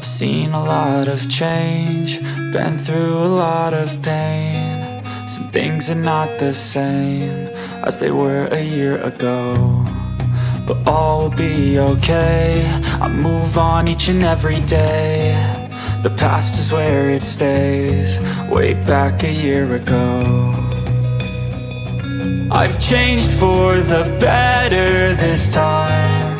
I've seen a lot of change, been through a lot of pain. Some things are not the same as they were a year ago, but all will be okay. I move on each and every day. The past is where it stays, way back a year ago. I've changed for the better this time.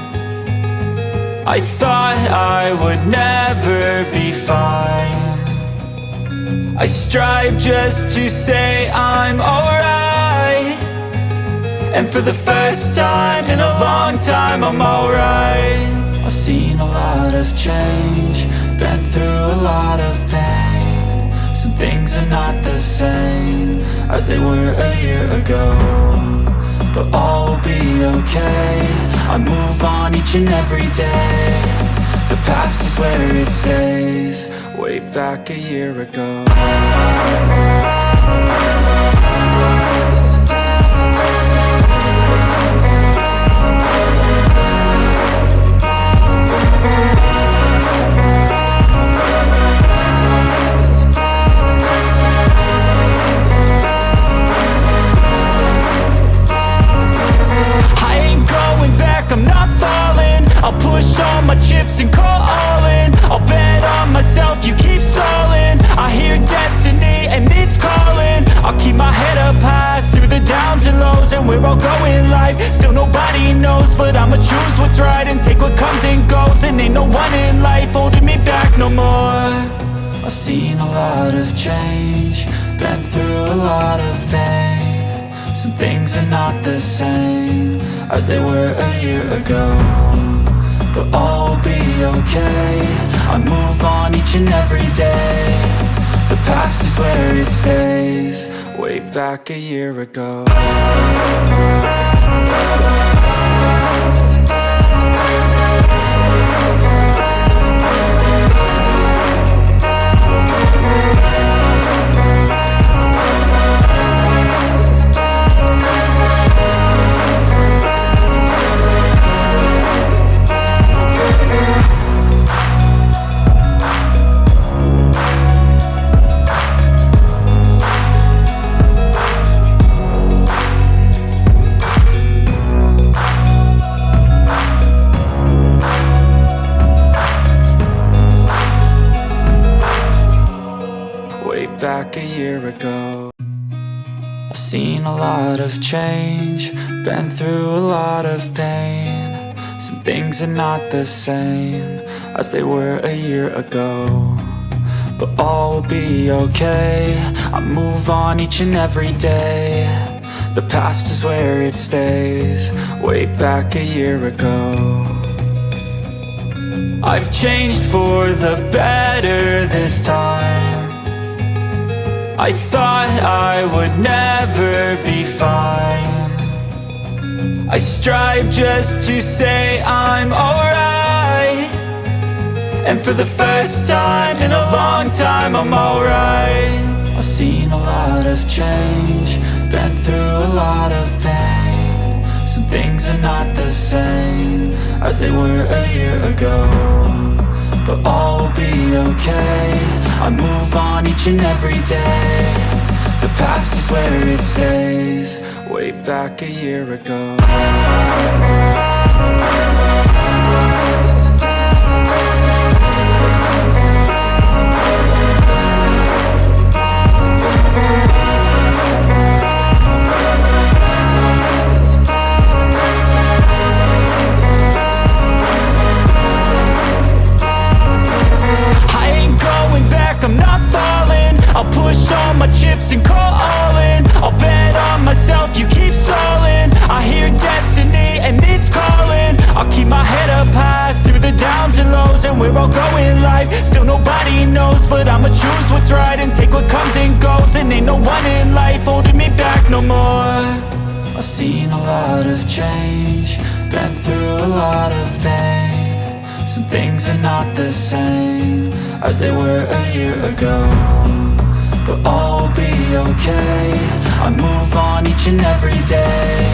I thought I would never be fine. I strive just to say I'm alright, and for the first time in a long time I'm alright. I've seen a lot of change, been through a lot of pain. Some things are not the same as they were a year ago, but all will be okay. I move on each and every day. The past is where it stays, way back a year ago. I'm not falling, I'll push all my chips and call all in. I'll bet on myself, you keep stalling. I hear destiny and it's calling. I'll keep my head up high through the downs and lows, and we're all going life. Still nobody knows, but I'ma choose what's right and take what comes and goes. And ain't no one in life holding me back no more. I've seen a lot of change, been through a lot of pain. Some things are not the same as they were a year ago, but all will be okay. I move on each and every day. The past is where it stays, way back a year ago. Back a year ago. I've seen a lot of change, been through a lot of pain. Some things are not the same as they were a year ago, but all will be okay. I move on each and every day. The past is where it stays, way back a year ago. I've changed for the better this time. I thought I would never be fine. I strive just to say I'm alright, and for the first time in a long time I'm alright. I've seen a lot of change, been through a lot of pain. Some things are not the same as they were a year ago, but all will be okay. I move on each and every day. The past is where it stays, way back a year ago. I'm not falling, I'll push all my chips and call all in. I'll bet on myself, you keep stalling. I hear destiny and it's calling. I'll keep my head up high through the downs and lows, and we're all going life. Still nobody knows, but I'ma choose what's right and take what comes and goes. And ain't no one in life holding me back no more. I've seen a lot of change, been through a lot of pain. Some things are not the same as they were a year ago, but all will be okay. I move on each and every day.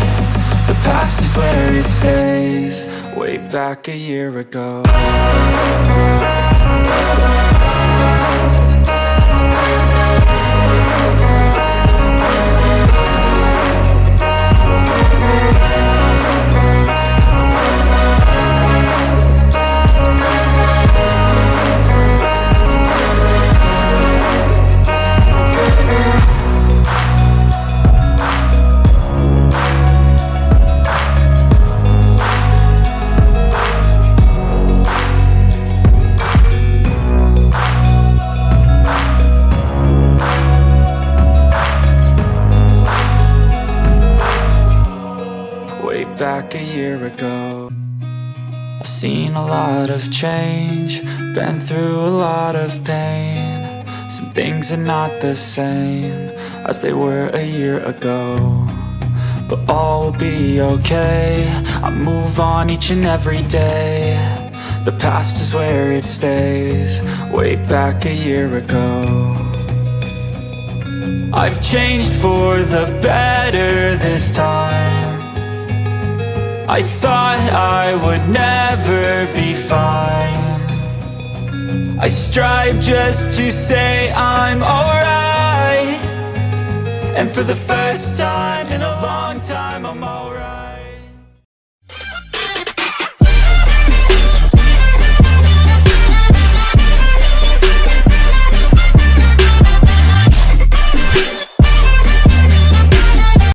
The past is where it stays, way back a year ago. back a year ago. I've seen a lot of change, been through a lot of pain. Some things are not the same as they were a year ago, but all will be okay. I move on each and every day. The past is where it stays, way back a year ago. I've changed for the better this time. I thought I would never be fine. I strive just to say I'm alright, and for the first time in a long time I'm alright.